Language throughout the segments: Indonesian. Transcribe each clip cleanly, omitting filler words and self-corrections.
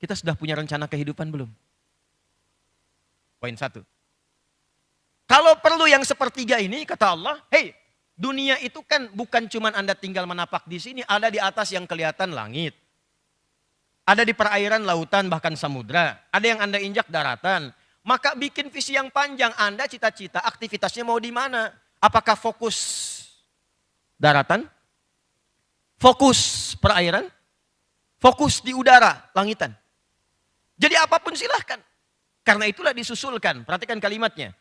Kita sudah punya rencana kehidupan belum? Poin 1. Kalau perlu yang sepertiga ini, kata Allah, hey, dunia itu kan bukan cuma Anda tinggal menapak di sini, ada di atas yang kelihatan langit. Ada di perairan, lautan, bahkan samudra. Ada yang Anda injak daratan. Maka bikin visi yang panjang. Anda cita-cita aktivitasnya mau di mana? Apakah fokus daratan? Fokus perairan? Fokus di udara, langitan? Jadi apapun silahkan. Karena itulah disusulkan. Perhatikan kalimatnya.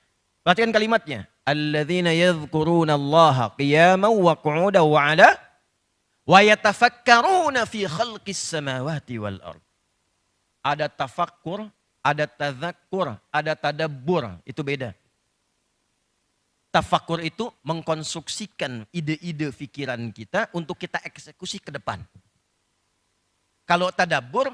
Perhatikan kalimatnya. Alladzina yadhkuruna Allaha qiyaman wa qu'udan wa 'ala wa yatafakkaruna fi khalqis samawati wal ard. Ada tafakkur, ada tadzakkur, ada tadabbur. Itu beda. Tafakkur itu mengkonstruksikan ide-ide pikiran kita untuk kita eksekusi ke depan. Kalau tadabbur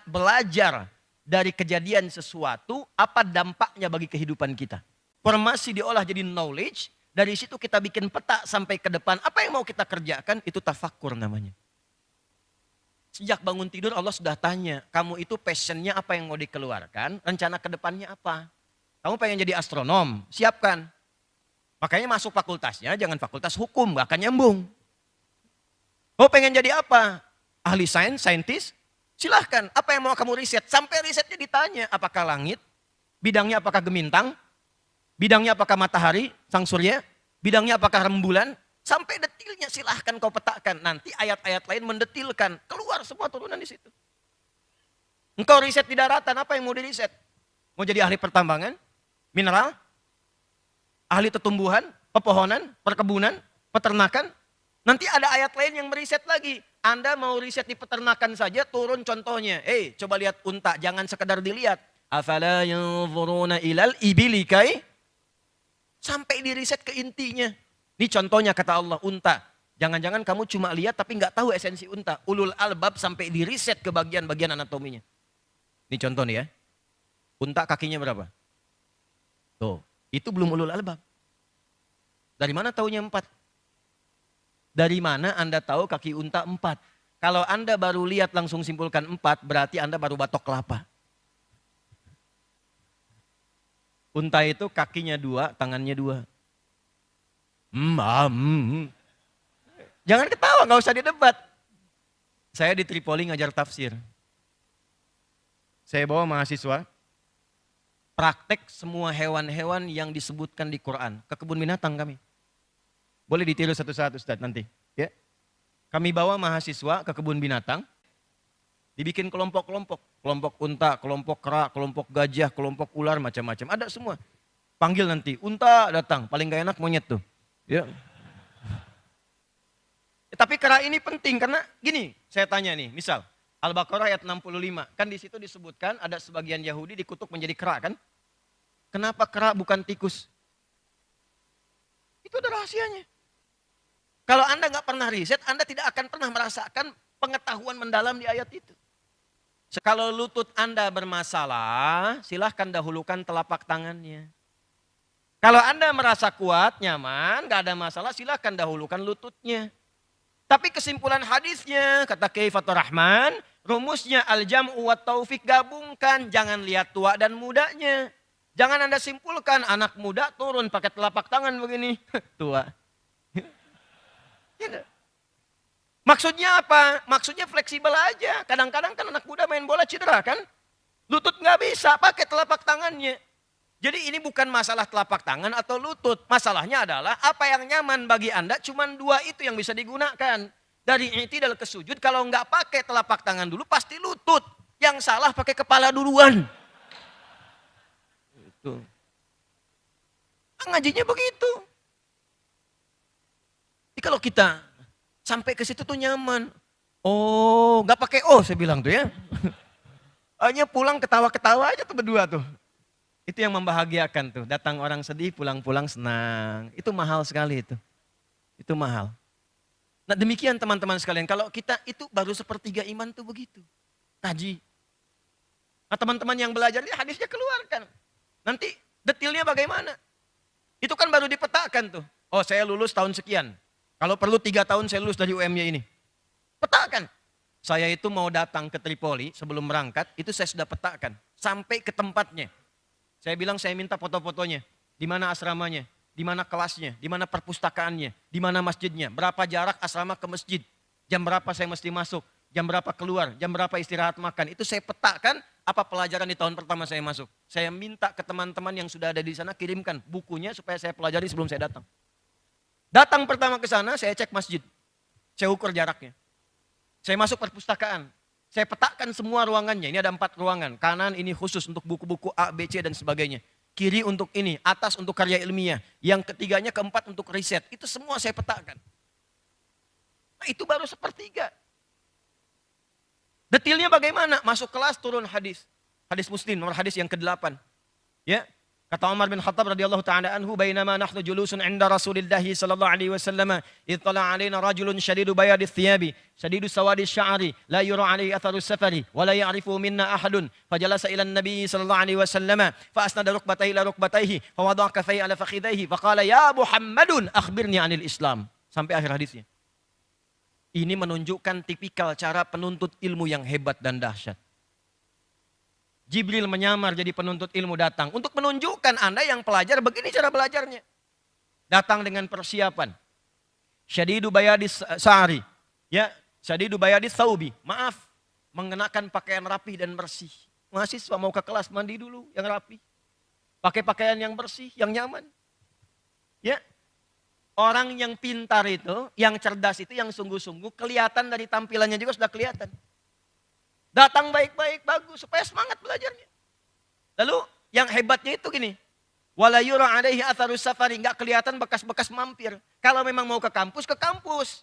belajar dari kejadian sesuatu, apa dampaknya bagi kehidupan kita. Informasi diolah jadi knowledge, dari situ kita bikin peta sampai ke depan. Apa yang mau kita kerjakan, itu tafakkur namanya. Sejak bangun tidur Allah sudah tanya, kamu itu passionnya apa yang mau dikeluarkan, rencana ke depannya apa. Kamu pengen jadi astronom, siapkan. Makanya masuk fakultasnya, jangan fakultas hukum, gak akan nyambung. Oh pengen jadi apa? Ahli sains, saintis? Silahkan, apa yang mau kamu riset? Sampai risetnya ditanya, apakah langit? Bidangnya apakah gemintang? Bidangnya apakah matahari, sang surya? Bidangnya apakah rembulan? Sampai detilnya silahkan kau petakan. Nanti ayat-ayat lain mendetilkan. Keluar semua turunan di situ. Engkau riset di daratan, apa yang mau diriset? Mau jadi ahli pertambangan? Mineral? Ahli tumbuhan? Pepohonan? Perkebunan? Peternakan? Nanti ada ayat lain yang meriset lagi. Anda mau riset di peternakan saja, turun contohnya. Coba lihat unta, jangan sekedar dilihat. Afala yanzuruna ilal ibili kai? Sampai diriset ke intinya. Ini contohnya kata Allah, unta. Jangan-jangan kamu cuma lihat tapi nggak tahu esensi unta. Ulul albab sampai diriset ke bagian-bagian anatominya. Ini contoh nih ya. Unta kakinya berapa? Tuh, itu belum ulul albab. Dari mana taunya 4? Dari mana Anda tahu kaki unta 4? Kalau Anda baru lihat langsung simpulkan 4, berarti Anda baru batok kelapa. Unta itu kakinya 2, tangannya 2. Jangan ketawa, gak usah didebat. Saya di Tripoli ngajar tafsir. Saya bawa mahasiswa, praktek semua hewan-hewan yang disebutkan di Quran. Ke kebun binatang kami. Boleh ditiru satu-satu Ustaz nanti. Ya. Kami bawa mahasiswa ke kebun binatang, dibikin kelompok-kelompok. Kelompok unta, kelompok kera, kelompok gajah, kelompok ular, macam-macam. Ada semua. Panggil nanti, unta datang, paling gak enak monyet tuh. Ya. Tapi kera ini penting karena gini, saya tanya nih, misal Al-Baqarah ayat 65, kan di situ disebutkan ada sebagian Yahudi dikutuk menjadi kera kan? Kenapa kera bukan tikus? Itu ada rahasianya. Kalau Anda nggak pernah riset, Anda tidak akan pernah merasakan pengetahuan mendalam di ayat itu. Kalau lutut Anda bermasalah, silahkan dahulukan telapak tangannya. Kalau Anda merasa kuat, nyaman, gak ada masalah, silahkan dahulukan lututnya. Tapi kesimpulan hadisnya, kata Kiai Fathur Rahman, rumusnya al-jam'u wa taufik, gabungkan, jangan lihat tua dan mudanya. Jangan Anda simpulkan anak muda turun pakai telapak tangan begini, tua. Maksudnya apa? Maksudnya fleksibel aja. Kadang-kadang kan anak muda main bola cedera kan? Lutut gak bisa pakai telapak tangannya. Jadi ini bukan masalah telapak tangan atau lutut. Masalahnya adalah apa yang nyaman bagi Anda cuma 2 itu yang bisa digunakan. Dari i'tidal ke sujud kalau nggak pakai telapak tangan dulu pasti lutut. Yang salah pakai kepala duluan. Itu. Ngajinya begitu. Jadi kalau kita sampai ke situ tuh nyaman. Oh, nggak pakai saya bilang tuh ya. Hanya pulang ketawa-ketawa aja tuh berdua tuh. Itu yang membahagiakan tuh. Datang orang sedih, pulang-pulang senang. Itu mahal sekali itu. Itu mahal. Nah demikian teman-teman sekalian. Kalau kita itu baru sepertiga iman tuh begitu. Kaji. Nah teman-teman yang belajar ini hadisnya keluarkan. Nanti detailnya bagaimana. Itu kan baru dipetakan tuh. Oh saya lulus tahun sekian. Kalau perlu 3 tahun saya lulus dari UM-nya ini. Petakan. Saya itu mau datang ke Tripoli sebelum berangkat, itu saya sudah petakan. Sampai ke tempatnya. Saya bilang saya minta foto-fotonya. Di mana asramanya, di mana kelasnya, di mana perpustakaannya, di mana masjidnya. Berapa jarak asrama ke masjid. Jam berapa saya mesti masuk, jam berapa keluar, jam berapa istirahat makan. Itu saya petakan apa pelajaran di tahun pertama saya masuk. Saya minta ke teman-teman yang sudah ada di sana kirimkan bukunya supaya saya pelajari sebelum saya datang. Datang pertama ke sana, saya cek masjid. Saya ukur jaraknya. Saya masuk perpustakaan. Saya petakan semua ruangannya. Ini ada 4 ruangan. Kanan ini khusus untuk buku-buku A, B, C dan sebagainya. Kiri untuk ini, atas untuk karya ilmiah. Yang ketiganya, keempat untuk riset. Itu semua saya petakan. Nah, itu baru sepertiga. Detailnya bagaimana? Masuk kelas turun hadis. Hadis Muslim, nomor hadis yang ke-8. Ya. Kata Umar bin Khattab radhiyallahu ta'ala anhu, "Bainama nahnu julusun 'inda Rasulillah sallallahu alaihi wasallam, idh tala 'alaina rajulun shadidu bayadi thiyabi, shadidu sawadi sya'ri, la yura 'alaihi atharu safari, wa la ya'rifu minna ahadun, fajalasa ila an-nabi sallallahu alaihi wasallam, fa asnada rukbatayhi ila rukbatayhi, fa wada'a kaffayhi ala fakhidayhi, fa qala ya Muhammadun akhbirni 'anil Islam." Sampai akhir hadisnya. Ini menunjukkan tipikal cara penuntut ilmu yang hebat dan dahsyat. Jibril menyamar jadi penuntut ilmu datang. Untuk menunjukkan Anda yang pelajar, begini cara belajarnya. Datang dengan persiapan. Syadidu bayadis sa'ari. Ya, syadidu bayadis thawbi. Maaf, mengenakan pakaian rapi dan bersih. Mahasiswa mau ke kelas, mandi dulu yang rapi. Pakai pakaian yang bersih, yang nyaman. Ya, orang yang pintar itu, yang cerdas itu, yang sungguh-sungguh, kelihatan dari tampilannya juga sudah kelihatan. Datang baik-baik, bagus, supaya semangat belajarnya. Lalu yang hebatnya itu gini, wala yura 'alaihi atharus safari, enggak kelihatan bekas-bekas mampir. Kalau memang mau ke kampus,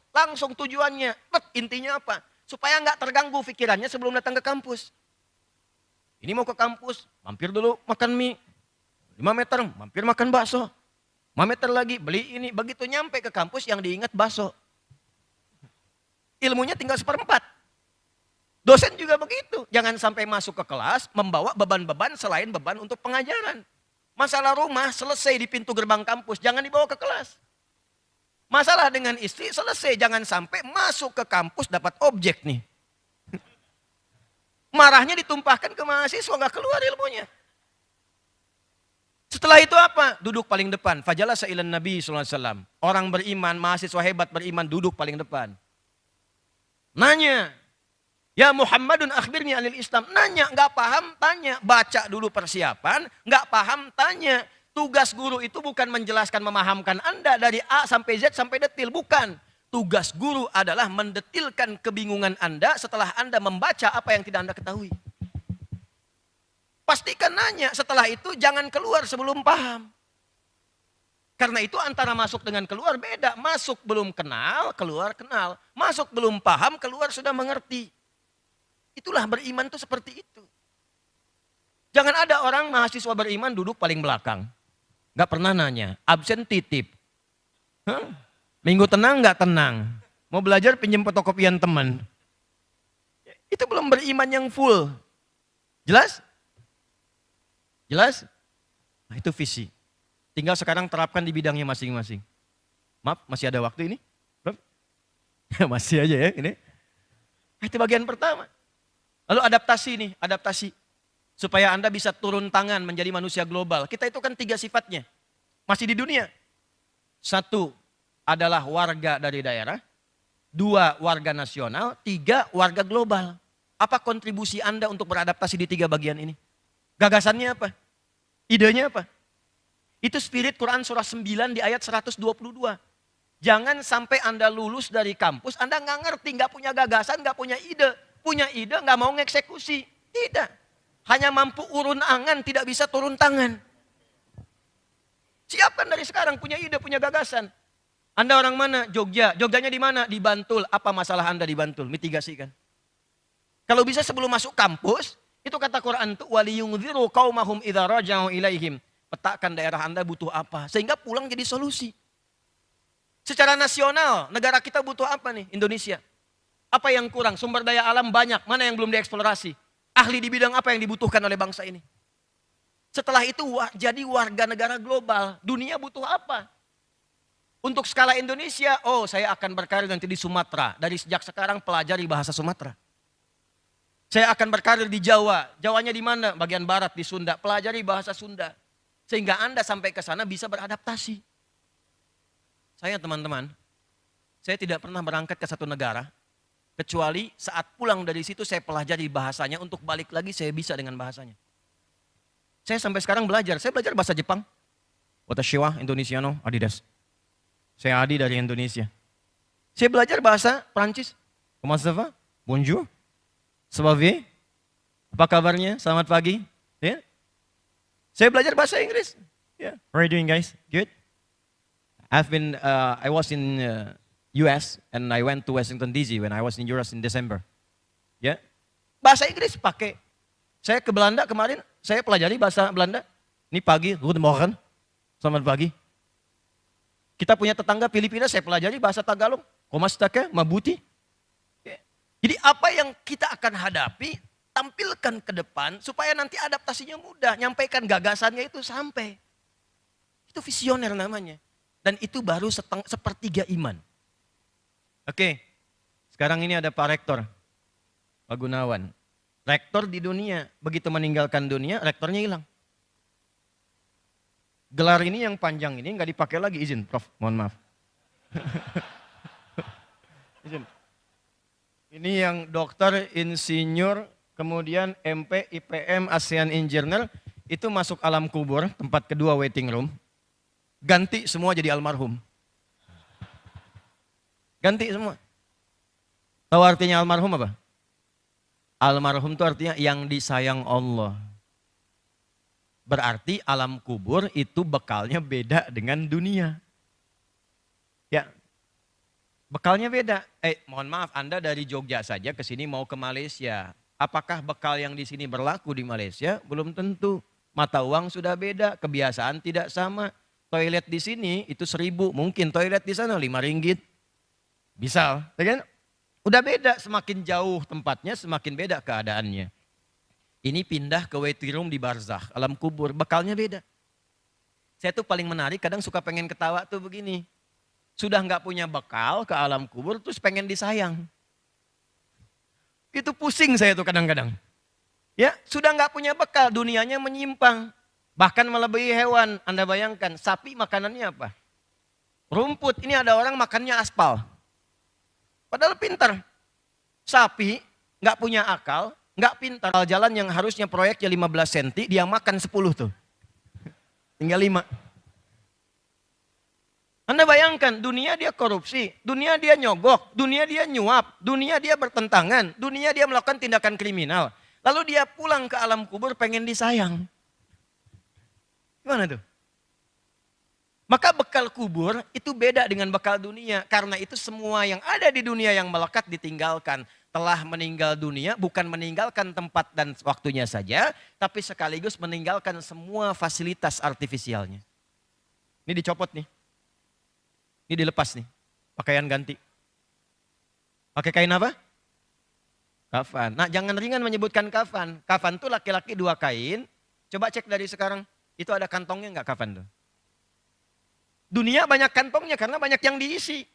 langsung tujuannya. Intinya apa? Supaya enggak terganggu pikirannya sebelum datang ke kampus. Ini mau ke kampus, mampir dulu makan mie. 5 meter, mampir makan bakso. 5 meter lagi, beli ini. Begitu nyampe ke kampus yang diingat bakso. Ilmunya tinggal 1/4. Dosen juga begitu. Jangan sampai masuk ke kelas membawa beban-beban selain beban untuk pengajaran. Masalah rumah selesai di pintu gerbang kampus, jangan dibawa ke kelas. Masalah dengan istri selesai, jangan sampai masuk ke kampus dapat objek nih. Marahnya ditumpahkan ke mahasiswa, nggak keluar ilmunya. Setelah itu apa? Duduk paling depan. Fajalasa ilan Nabi SAW. Orang beriman, mahasiswa hebat beriman duduk paling depan. Nanya. Ya Muhammadun akhbirni 'anil Islam. Nanya, nggak paham, tanya. Baca dulu persiapan, nggak paham, tanya. Tugas guru itu bukan menjelaskan, memahamkan Anda dari A sampai Z sampai detil. Bukan. Tugas guru adalah mendetilkan kebingungan Anda setelah Anda membaca apa yang tidak Anda ketahui. Pastikan nanya, setelah itu jangan keluar sebelum paham. Karena itu antara masuk dengan keluar beda. Masuk belum kenal, keluar kenal. Masuk belum paham, keluar sudah mengerti. Itulah beriman itu seperti itu. Jangan ada orang mahasiswa beriman duduk paling belakang. Gak pernah nanya, absen titip. Minggu tenang gak tenang. Mau belajar pinjam fotokopian teman. Itu belum beriman yang full. Jelas? Jelas? Nah, itu visi. Tinggal sekarang terapkan di bidangnya masing-masing. Maaf, masih ada waktu ini? Masih aja ya ini. Itu bagian pertama. Lalu adaptasi nih, adaptasi. Supaya Anda bisa turun tangan menjadi manusia global. Kita itu kan 3 sifatnya. Masih di dunia. 1 adalah warga dari daerah. 2 warga nasional. 3 warga global. Apa kontribusi Anda untuk beradaptasi di 3 bagian ini? Gagasannya apa? Idenya apa? Itu spirit Quran surah 9 di ayat 122. Jangan sampai Anda lulus dari kampus, Anda nggak ngerti, nggak punya gagasan, nggak punya ide. Punya ide nggak mau ngeksekusi. Tidak. Hanya mampu urun angan, tidak bisa turun tangan. Siapkan dari sekarang, punya ide, punya gagasan. Anda orang mana? Jogja. Jogjanya di mana? Di Bantul. Apa masalah Anda di Bantul? Mitigasikan. Kalau bisa sebelum masuk kampus, itu kata Quran itu waliyungdziru qaumahum idza raja'u ilaihim. Petakan daerah Anda butuh apa, sehingga pulang jadi solusi. Secara nasional, negara kita butuh apa nih? Indonesia. Apa yang kurang? Sumber daya alam banyak, mana yang belum dieksplorasi? Ahli di bidang apa yang dibutuhkan oleh bangsa ini? Setelah itu jadi warga negara global. Dunia butuh apa? Untuk skala Indonesia, oh saya akan berkarir nanti di Sumatera. Dari sejak sekarang pelajari bahasa Sumatera. Saya akan berkarir di Jawa. Jawanya di mana? Bagian barat di Sunda. Pelajari bahasa Sunda. Sehingga Anda sampai ke sana bisa beradaptasi. Saya teman-teman, saya tidak pernah berangkat ke satu negara. Kecuali saat pulang dari situ saya pelajari bahasanya. Untuk balik lagi saya bisa dengan bahasanya. Saya sampai sekarang belajar. Saya belajar bahasa Jepang. Watashi wa Indonesiano Adidas. Saya Adi dari Indonesia. Saya belajar bahasa Prancis. Comment ça va? Bonjour. Ça va bien? Apa kabarnya? Selamat pagi. Ya. Saya belajar bahasa Inggris. Yeah. How are you doing, guys? Good. I was in US and I went to Washington DC when I was in US in December. Ya. Bahasa Inggris pakai. Saya ke Belanda kemarin, saya pelajari bahasa Belanda. Ini pagi, good morning. Selamat pagi. Kita punya tetangga Filipina, saya pelajari bahasa Tagalog. Komastaka, mabuti. Ya. Jadi apa yang kita akan hadapi, tampilkan ke depan supaya nanti adaptasinya mudah. Nyampaikan gagasannya itu sampai. Itu visioner namanya. Dan itu baru sepertiga iman. Oke, sekarang ini ada Pak Rektor, Pak Gunawan. Rektor di dunia, begitu meninggalkan dunia, rektornya hilang. Gelar ini yang panjang ini nggak dipakai lagi, izin Prof, mohon maaf. Izin. Ini yang dokter, insinyur, kemudian MP, IPM, ASEAN Engineer, itu masuk alam kubur, tempat kedua waiting room. Ganti semua jadi almarhum. Ganti semua. Tahu artinya almarhum apa? Almarhum itu artinya yang disayang Allah. Berarti alam kubur itu bekalnya beda dengan dunia. Ya, bekalnya beda. Mohon maaf, Anda dari Jogja saja ke sini mau ke Malaysia. Apakah bekal yang di sini berlaku di Malaysia? Belum tentu. Mata uang sudah beda, kebiasaan tidak sama. Toilet di sini itu 1.000, mungkin toilet di sana 5 ringgit. Bisa, ya kan? Udah beda, semakin jauh tempatnya semakin beda keadaannya. Ini pindah ke waiting room di barzakh, alam kubur, bekalnya beda. Saya tuh paling menarik, kadang suka pengen ketawa tuh begini. Sudah nggak punya bekal ke alam kubur, terus pengen disayang. Itu pusing saya tuh kadang-kadang. Ya, sudah nggak punya bekal, dunianya menyimpang. Bahkan melebihi hewan, Anda bayangkan, sapi makanannya apa? Rumput, ini ada orang makannya aspal. Padahal pintar. Sapi nggak punya akal, nggak pintar. Jalan yang harusnya proyeknya 15 cm, dia makan 10 tuh. Tinggal 5. Anda bayangkan, dunia dia korupsi, dunia dia nyogok, dunia dia nyuap, dunia dia bertentangan, dunia dia melakukan tindakan kriminal. Lalu dia pulang ke alam kubur pengen disayang. Gimana tuh? Maka bekal kubur itu beda dengan bekal dunia. Karena itu semua yang ada di dunia yang melekat ditinggalkan. Telah meninggal dunia bukan meninggalkan tempat dan waktunya saja. Tapi sekaligus meninggalkan semua fasilitas artifisialnya. Ini dicopot nih. Ini dilepas nih. Pakaian ganti. Pakai kain apa? Kafan. Nah jangan ringan menyebutkan kafan. Kafan tuh laki-laki 2 kain. Coba cek dari sekarang. Itu ada kantongnya enggak kafan tuh? Dunia banyak kantongnya karena banyak yang diisi.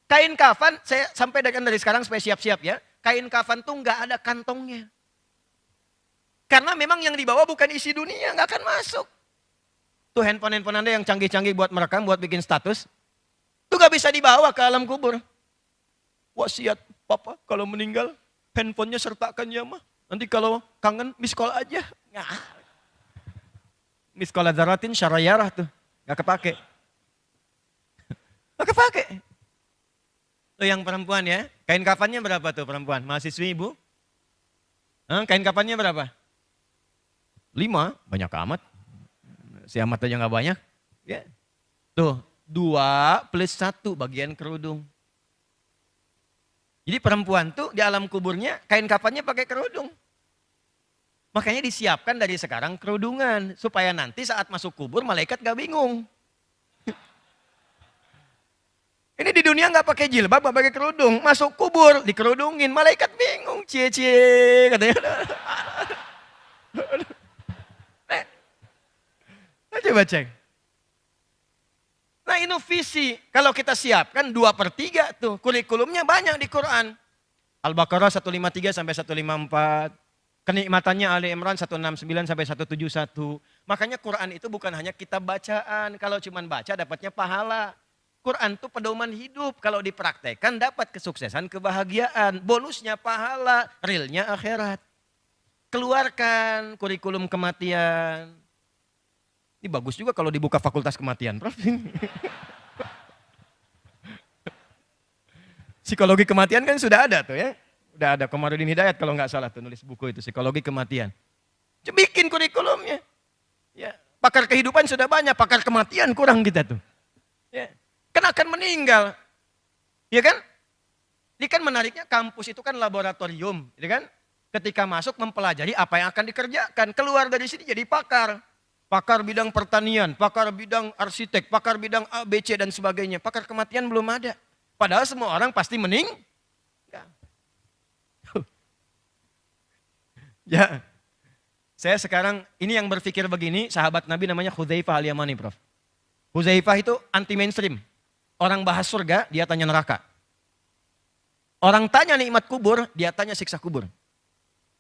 Kain kafan, saya sampai dari sekarang supaya siap-siap ya. Kain kafan tuh nggak ada kantongnya. Karena memang yang dibawa bukan isi dunia, nggak akan masuk. Tuh handphone Anda yang canggih-canggih buat merekam, buat bikin status. Tuh nggak bisa dibawa ke alam kubur. Wasiat papa kalau meninggal, handphonenya sertakan ya mah. Nanti kalau kangen, miss call aja. Nah. Miss call Zaratin syarayarah tuh, nggak kepake. Gak kepake. Tuh yang perempuan ya. Kain kafannya berapa tuh perempuan? Mahasiswi ibu? Kain kafannya berapa? 5. Banyak amat. Si amat aja gak banyak. Ya. Tuh 2 plus 1 bagian kerudung. Jadi perempuan tuh di alam kuburnya kain kafannya pakai kerudung. Makanya disiapkan dari sekarang kerudungan. Supaya nanti saat masuk kubur malaikat gak bingung. Ini di dunia nggak pakai jilbab, nggak pakai kerudung, masuk kubur dikerudungin, malaikat bingung, cie katanya. Coba cek. Nah ini visi, kalau kita siapkan 2/3 tuh, kurikulumnya banyak di Quran. Al-Baqarah 153 sampai 154. Kenikmatannya Ali Imran 169 sampai 171. Makanya Quran itu bukan hanya kitab bacaan. Kalau cuma baca dapatnya pahala. Quran itu pedoman hidup. Kalau dipraktekkan dapat kesuksesan, kebahagiaan. Bonusnya pahala, realnya akhirat. Keluarkan kurikulum kematian. Ini bagus juga kalau dibuka fakultas kematian, Prof. Psikologi kematian kan sudah ada tuh ya. Udah ada Komarudin Hidayat kalau nggak salah tuh nulis buku itu, psikologi kematian. Bikin kurikulumnya. Ya, pakar kehidupan sudah banyak, pakar kematian kurang kita tuh. Ya, kan akan meninggal. Ya kan? Ini kan menariknya kampus itu kan laboratorium, ya kan? Ketika masuk mempelajari apa yang akan dikerjakan, keluar dari sini jadi pakar. Pakar bidang pertanian, pakar bidang arsitek, pakar bidang A, B, C dan sebagainya. Pakar kematian belum ada. Padahal semua orang pasti meninggal. Ya, saya sekarang ini yang berpikir begini, sahabat Nabi namanya Hudzaifah al-Yamani, Prof. Hudzaifah itu anti mainstream. Orang bahas surga, dia tanya neraka. Orang tanya nikmat kubur, dia tanya siksa kubur.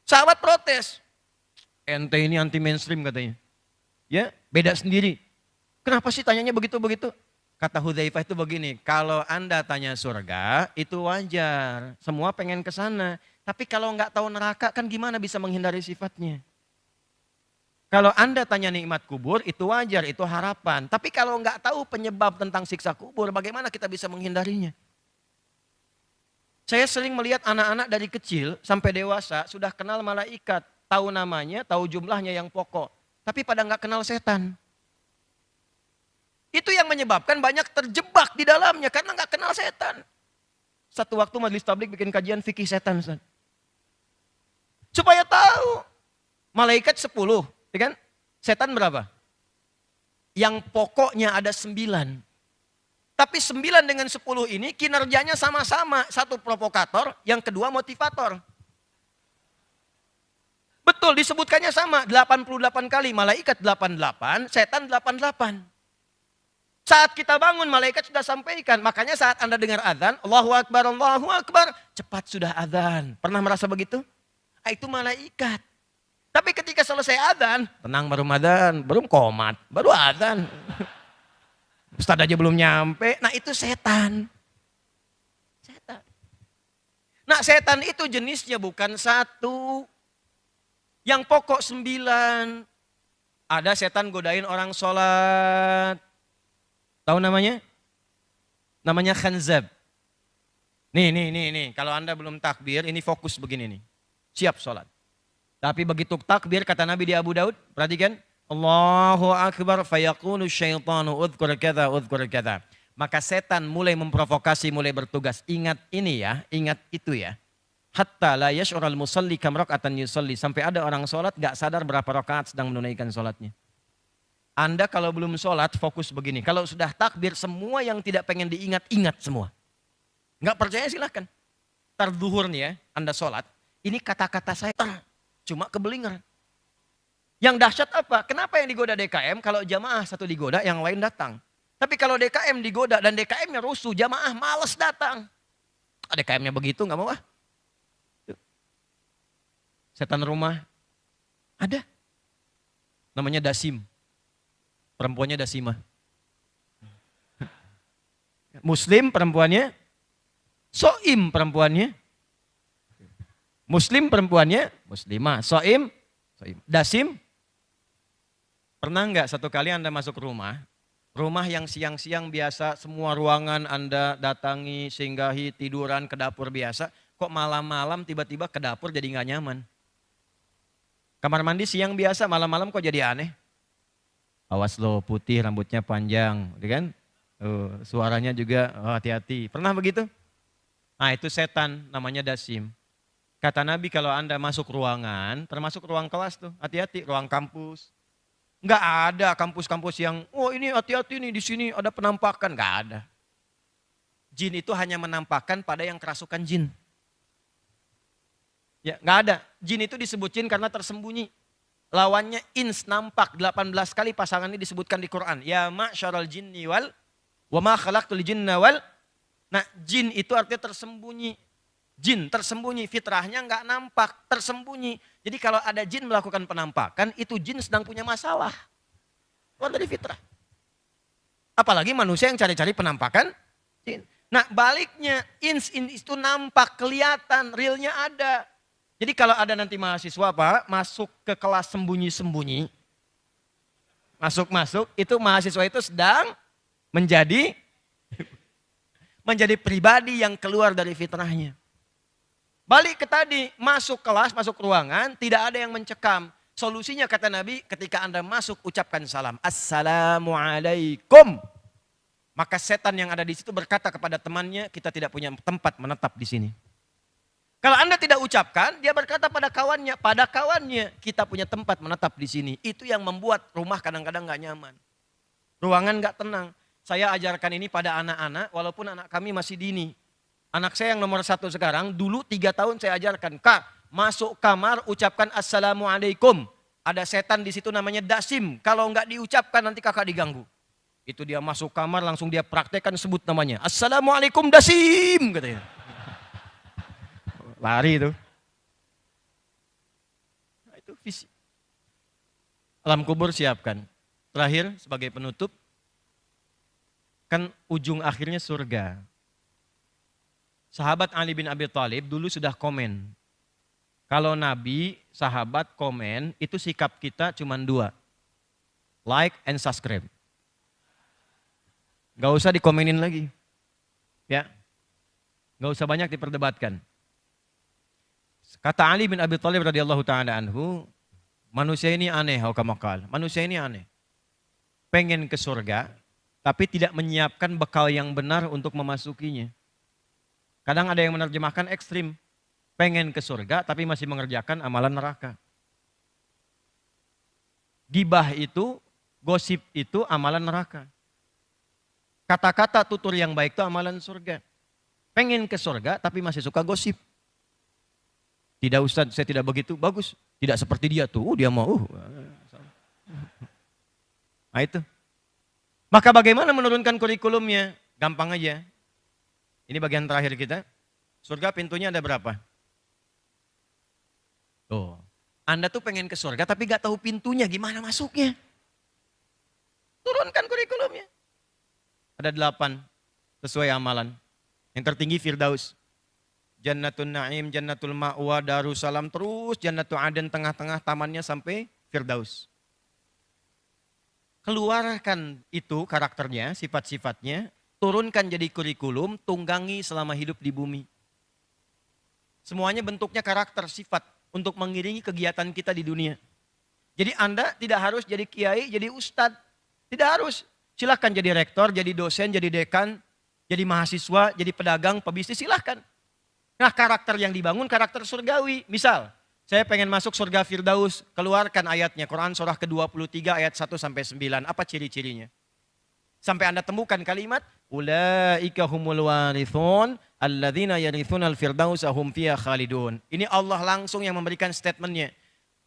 Sahabat protes. Ente ini anti mainstream katanya. Ya, beda sendiri. Kenapa sih tanyanya begitu-begitu? Kata Hudzaifah itu begini, kalau Anda tanya surga itu wajar, semua pengen ke sana. Tapi kalau nggak tahu neraka kan gimana bisa menghindari sifatnya? Kalau Anda tanya nikmat kubur itu wajar, itu harapan. Tapi kalau nggak tahu penyebab tentang siksa kubur, bagaimana kita bisa menghindarinya? Saya sering melihat anak-anak dari kecil sampai dewasa sudah kenal malaikat, tahu namanya, tahu jumlahnya yang pokok. Tapi pada nggak kenal setan. Itu yang menyebabkan banyak terjebak di dalamnya karena nggak kenal setan. Satu waktu majelis tablik bikin kajian fikih setan. Supaya tahu. Malaikat 10, ya kan? Setan berapa? Yang pokoknya ada 9. Tapi 9 dengan 10 ini kinerjanya sama-sama. Satu provokator, yang kedua motivator. Betul disebutkannya sama, 88 kali. Malaikat 88, setan 88. Saat kita bangun, malaikat sudah sampaikan. Makanya saat Anda dengar azan, Allahu Akbar, cepat sudah azan. Pernah merasa begitu? Itu malaikat. Tapi ketika selesai azan, tenang baru azan, belum komat, baru azan. Ustaz aja belum nyampe, nah itu setan. Setan. Nah setan itu jenisnya bukan satu. Yang pokok 9. Ada setan godain orang sholat. Tahu namanya? Namanya khanzab. Nih. Kalau Anda belum takbir, ini fokus begini nih. Siap sholat. Tapi begitu takbir, kata Nabi di Abu Daud, perhatikan. Allahu Akbar fayaqulu syaitanu udhkur kadha. Maka setan mulai memprovokasi, mulai bertugas. Ingat ini ya, ingat itu ya. Hatta la yash'ural musalli kam raka'atan yusalli. Sampai ada orang sholat gak sadar berapa rakaat sedang menunaikan sholatnya. Anda kalau belum sholat fokus begini. Kalau sudah takbir semua yang tidak pengen diingat, ingat semua. Nggak percaya silahkan. Ntar zuhur nih ya, Anda sholat. Ini kata-kata saya cuma keblinger. Yang dahsyat apa? Kenapa yang digoda DKM? Kalau jamaah satu digoda, yang lain datang. Tapi kalau DKM digoda dan DKM-nya rusuh, jamaah males datang. DKM-nya begitu nggak mau ah. Setan rumah ada. Namanya Dasim. Perempuannya Dasimah. Muslim perempuannya. Soim perempuannya. Muslim perempuannya. Muslimah. Soim. Dasim. Pernah nggak satu kali Anda masuk rumah. Rumah yang siang-siang biasa. Semua ruangan Anda datangi, singgahi, tiduran, ke dapur biasa. Kok malam-malam tiba-tiba ke dapur jadi nggak nyaman. Kamar mandi siang biasa, malam-malam kok jadi aneh. Awas lo putih, rambutnya panjang, kan? Suaranya juga hati-hati. Pernah begitu? Nah itu setan, namanya Dasim. Kata Nabi kalau Anda masuk ruangan, termasuk ruang kelas tuh, hati-hati, ruang kampus. Enggak ada kampus-kampus yang, oh ini hati-hati nih di sini ada penampakan, enggak ada. Jin itu hanya menampakkan pada yang kerasukan jin. Ya, enggak ada. Jin itu disebut jin karena tersembunyi. Lawannya ins, nampak 18 kali pasangan ini disebutkan di Quran. Ya ma'syaral jinni wal wa ma khalaqtul jinna wal. Nah jin itu artinya tersembunyi. Jin tersembunyi, fitrahnya nggak nampak, tersembunyi. Jadi kalau ada jin melakukan penampakan, itu jin sedang punya masalah. Keluar dari fitrah. Apalagi manusia yang cari-cari penampakan jin. Nah baliknya, ins itu nampak, kelihatan, realnya ada. Jadi kalau ada nanti mahasiswa Pak, masuk ke kelas sembunyi-sembunyi, masuk-masuk, itu mahasiswa itu sedang menjadi pribadi yang keluar dari fitrahnya. Balik ke tadi, masuk kelas, masuk ruangan, tidak ada yang mencekam. Solusinya kata Nabi, ketika Anda masuk ucapkan salam. Assalamualaikum. Maka setan yang ada di situ berkata kepada temannya, kita tidak punya tempat menetap di sini. Kalau Anda tidak ucapkan, dia berkata pada kawannya, kita punya tempat menetap di sini. Itu yang membuat rumah kadang-kadang gak nyaman. Ruangan gak tenang. Saya ajarkan ini pada anak-anak, walaupun anak kami masih dini. Anak saya yang nomor 1 sekarang, dulu 3 tahun saya ajarkan, Kak, masuk kamar ucapkan assalamualaikum. Ada setan di situ namanya dasim. Kalau enggak diucapkan nanti kakak diganggu. Itu dia masuk kamar langsung dia praktekkan sebut namanya. Assalamualaikum dasim katanya. Lari itu. Nah, itu visi. Alam kubur siapkan. Terakhir sebagai penutup. Kan ujung akhirnya surga. Sahabat Ali bin Abi Thalib dulu sudah komen. Kalau Nabi, sahabat komen, itu sikap kita cuma 2. Like and subscribe. Gak usah dikomenin lagi. Ya. Gak usah banyak diperdebatkan. Kata Ali bin Abi Thalib radhiyallahu ta'ala anhu, manusia ini aneh, manusia ini aneh. Pengen ke surga, tapi tidak menyiapkan bekal yang benar untuk memasukinya. Kadang ada yang menerjemahkan ekstrim. Pengen ke surga tapi masih mengerjakan amalan neraka. Gibah itu, gosip itu amalan neraka. Kata-kata tutur yang baik itu amalan surga. Pengen ke surga tapi masih suka gosip. Tidak Ustaz, saya tidak begitu, bagus. Tidak seperti dia tuh, dia mau. Nah itu. Maka bagaimana menurunkan kurikulumnya? Gampang aja. Ini bagian terakhir kita. Surga pintunya ada berapa? Tuh, Anda tuh pengen ke surga tapi gak tahu pintunya, gimana masuknya? Turunkan kurikulumnya. Ada 8 sesuai amalan. Yang tertinggi Firdaus. Jannatul Naim, Jannatul Ma'wa, Darussalam, terus Jannatul Aden tengah-tengah tamannya sampai Firdaus. Keluarkan itu karakternya, sifat-sifatnya, turunkan jadi kurikulum, tunggangi selama hidup di bumi. Semuanya bentuknya karakter, sifat untuk mengiringi kegiatan kita di dunia. Jadi Anda tidak harus jadi kiai, jadi ustadz. Tidak harus. Silahkan jadi rektor, jadi dosen, jadi dekan, jadi mahasiswa, jadi pedagang, pebisnis, silahkan. Nah karakter yang dibangun karakter surgawi. Misal, saya pengen masuk surga Firdaus, keluarkan ayatnya. Quran surah ke-23 ayat 1-9. Apa ciri-cirinya? Sampai Anda temukan kalimat, ulaika humul warithun alladzina yarithunal firdausa hum fiha khalidun. Ini Allah langsung yang memberikan statementnya.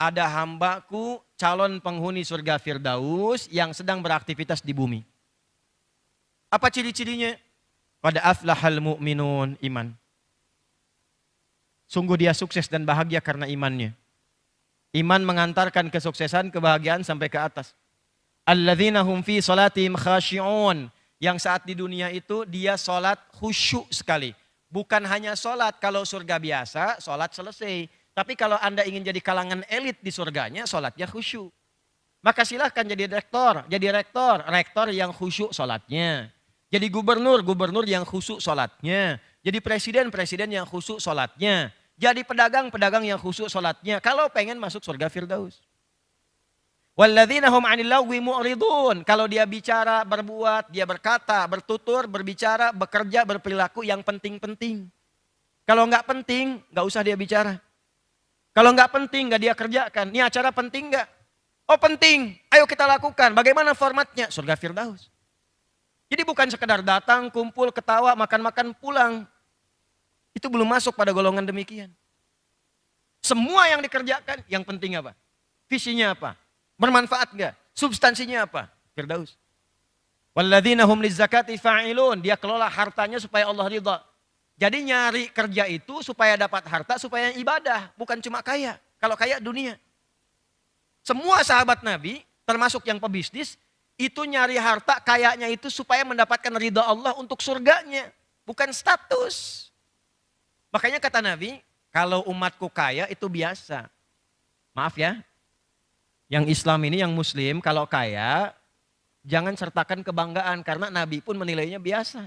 Ada hambaku calon penghuni surga Firdaus yang sedang beraktivitas di bumi. Apa ciri-cirinya? Pada aflahal mu'minun, iman. Sungguh dia sukses dan bahagia karena imannya. Iman mengantarkan kesuksesan, kebahagiaan sampai ke atas. Alladzina hum fi salatihim khashi'un. Yang saat di dunia itu dia sholat khusyuk sekali. Bukan hanya sholat, kalau surga biasa sholat selesai. Tapi kalau Anda ingin jadi kalangan elit di surganya, sholatnya khusyuk. Maka silahkan jadi rektor yang khusyuk sholatnya. Jadi gubernur yang khusyuk sholatnya. Jadi presiden yang khusyuk sholatnya. Jadi pedagang yang khusyuk sholatnya. Kalau pengen masuk surga Firdaus. Walladzina hum 'anil lagwi mu'ridun. Kalau dia bicara, berbuat, dia berkata, bertutur, berbicara, bekerja, berperilaku yang penting-penting. Kalau enggak penting, enggak usah dia bicara. Kalau enggak penting, enggak dia kerjakan. Ini acara penting enggak? Oh penting, ayo kita lakukan. Bagaimana formatnya? Surga Firdaus. Jadi bukan sekedar datang, kumpul, ketawa, makan-makan, pulang. Itu belum masuk pada golongan demikian. Semua yang dikerjakan, yang penting apa? Visinya apa? Bermanfaat enggak? Substansinya apa? Firdaus. Walladzina hum lizzakati fa'ilun. Dia kelola hartanya supaya Allah ridha. Jadi nyari kerja itu supaya dapat harta, supaya ibadah. Bukan cuma kaya. Kalau kaya dunia. Semua sahabat Nabi, termasuk yang pebisnis, itu nyari harta kayaknya itu supaya mendapatkan ridha Allah untuk surganya. Bukan status. Makanya kata Nabi, kalau umatku kaya itu biasa. Maaf ya, yang Islam ini, yang Muslim, kalau kaya, jangan sertakan kebanggaan. Karena Nabi pun menilainya biasa.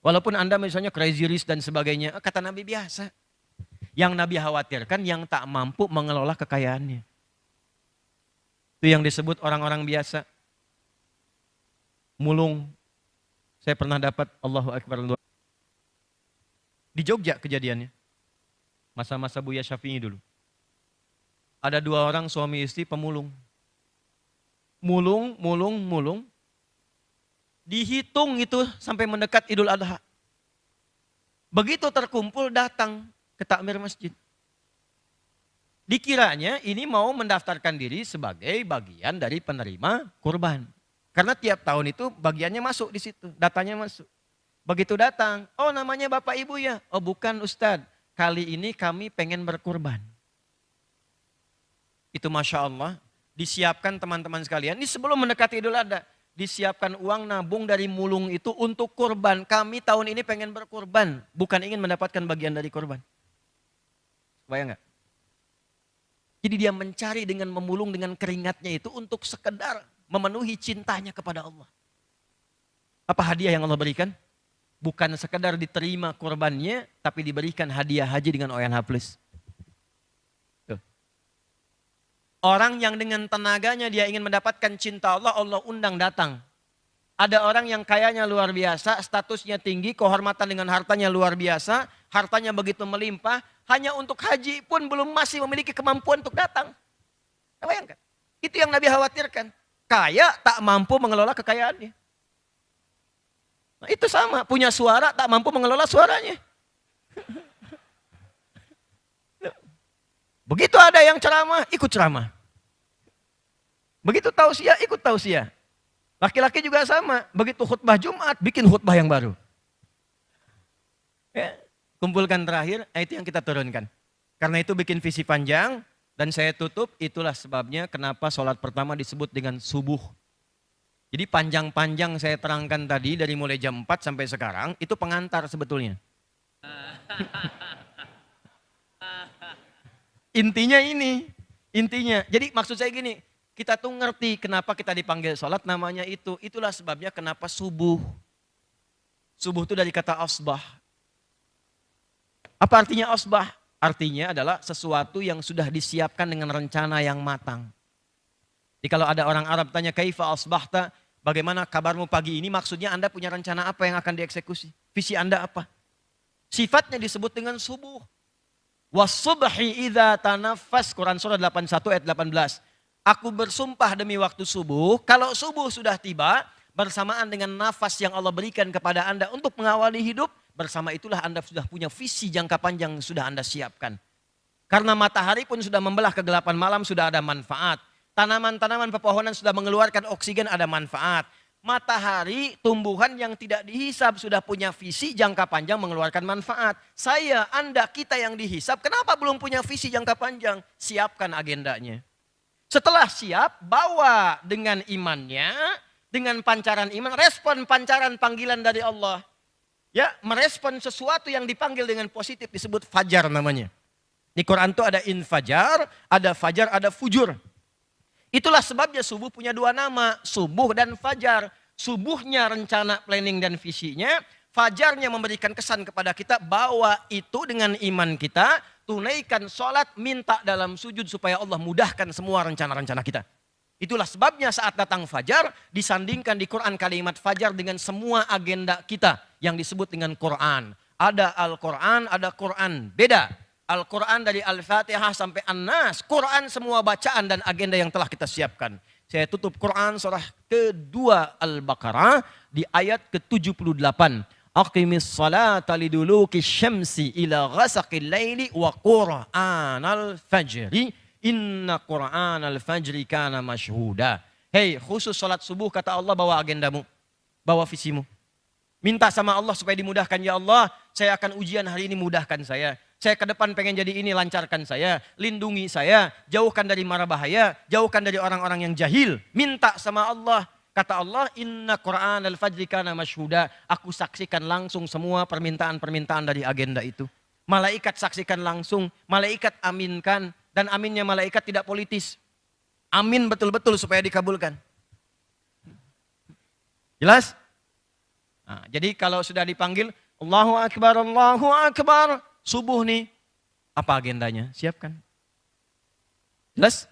Walaupun Anda misalnya crazy rich dan sebagainya, kata Nabi biasa. Yang Nabi khawatirkan yang tak mampu mengelola kekayaannya. Itu yang disebut orang-orang biasa. Mulung. Saya pernah dapat, Allahu Akbar. Di Jogja kejadiannya. Masa-masa Buya Syafi'i dulu. Ada 2 orang suami istri pemulung. Mulung. Dihitung itu sampai mendekat Idul Adha. Begitu terkumpul datang ke takmir masjid. Dikiranya ini mau mendaftarkan diri sebagai bagian dari penerima kurban. Karena tiap tahun itu bagiannya masuk di situ, datanya masuk. Begitu datang, oh namanya Bapak Ibu ya? Oh bukan Ustadz, kali ini kami pengen berkurban. Itu Masya Allah, disiapkan teman-teman sekalian. Ini sebelum mendekati Idul Adha, disiapkan uang nabung dari mulung itu untuk kurban. Kami tahun ini pengen berkurban, bukan ingin mendapatkan bagian dari kurban. Bayang nggak? Jadi dia mencari dengan memulung dengan keringatnya itu untuk sekedar memenuhi cintanya kepada Allah. Apa hadiah yang Allah berikan? Bukan sekedar diterima kurbannya, tapi diberikan hadiah haji dengan OYH Plus. Tuh. Orang yang dengan tenaganya dia ingin mendapatkan cinta Allah, Allah undang datang. Ada orang yang kayanya luar biasa, statusnya tinggi, kehormatan dengan hartanya luar biasa, hartanya begitu melimpah, hanya untuk haji pun belum masih memiliki kemampuan untuk datang. Bayangkan, itu yang Nabi khawatirkan. Kaya tak mampu mengelola kekayaannya. Nah, itu sama, punya suara tak mampu mengelola suaranya. Begitu ada yang ceramah, ikut ceramah. Begitu tausiah, ikut tausiah. Laki-laki juga sama, begitu khutbah Jumat, bikin khutbah yang baru. Ya, kumpulkan terakhir, itu yang kita turunkan. Karena itu bikin visi panjang, dan saya tutup, itulah sebabnya kenapa sholat pertama disebut dengan subuh. Jadi panjang-panjang saya terangkan tadi dari mulai jam 4 sampai sekarang, itu pengantar sebetulnya. Intinya ini, intinya. Jadi maksud saya gini, kita tuh ngerti kenapa kita dipanggil sholat namanya itu. Itulah sebabnya kenapa subuh. Subuh itu dari kata asbah. Apa artinya asbah? Artinya adalah sesuatu yang sudah disiapkan dengan rencana yang matang. Jadi kalau ada orang Arab tanya, kaifa asbahta? Bagaimana kabarmu pagi ini? Maksudnya Anda punya rencana apa yang akan dieksekusi? Visi Anda apa? Sifatnya disebut dengan subuh. Was-subhi idza tanaffas, Quran surah 81 ayat 18. Aku bersumpah demi waktu subuh, kalau subuh sudah tiba, bersamaan dengan nafas yang Allah berikan kepada Anda untuk mengawali hidup, bersama itulah Anda sudah punya visi jangka panjang yang sudah Anda siapkan. Karena matahari pun sudah membelah kegelapan malam, sudah ada manfaat. Tanaman-tanaman pepohonan sudah mengeluarkan oksigen, ada manfaat. Matahari, tumbuhan yang tidak dihisap sudah punya visi jangka panjang mengeluarkan manfaat. Saya, Anda, kita yang dihisap, kenapa belum punya visi jangka panjang? Siapkan agendanya. Setelah siap, bawa dengan imannya, dengan pancaran iman, respon pancaran panggilan dari Allah. Ya, merespon sesuatu yang dipanggil dengan positif disebut fajar namanya. Di Quran itu ada infajar, ada fajar, ada fujur. Itulah sebabnya subuh punya 2 nama, subuh dan fajar. Subuhnya rencana, planning dan visinya, fajarnya memberikan kesan kepada kita bahwa itu dengan iman kita, tunaikan sholat, minta dalam sujud supaya Allah mudahkan semua rencana-rencana kita. Itulah sebabnya saat datang fajar, disandingkan di Quran kalimat fajar dengan semua agenda kita yang disebut dengan Quran. Ada Al-Quran, ada Quran, beda. Al-Quran dari Al-Fatihah sampai An-Nas. Quran semua bacaan dan agenda yang telah kita siapkan. Saya tutup Quran surah kedua Al-Baqarah di ayat ke-78. Aqimis salata liduluki syamsi ila ghasaqil laili wa qur'anal fajri. Inna qur'anal fajri kana masyhuda. Hei, khusus salat subuh kata Allah bawa agendamu. Bawa visimu. Minta sama Allah supaya dimudahkan. Ya Allah, saya akan ujian hari ini, mudahkan saya. Saya ke depan pengen jadi ini, lancarkan saya. Lindungi saya, jauhkan dari mara bahaya, jauhkan dari orang-orang yang jahil. Minta sama Allah. Kata Allah, inna Qur'an al-fajri kana masyhuda. Aku saksikan langsung semua permintaan-permintaan dari agenda itu. Malaikat saksikan langsung, malaikat aminkan. Dan aminnya malaikat tidak politis. Amin betul-betul supaya dikabulkan. Jelas? Nah, jadi kalau sudah dipanggil, Allahu Akbar, subuh nih. Apa agendanya? Siapkan. Jelas?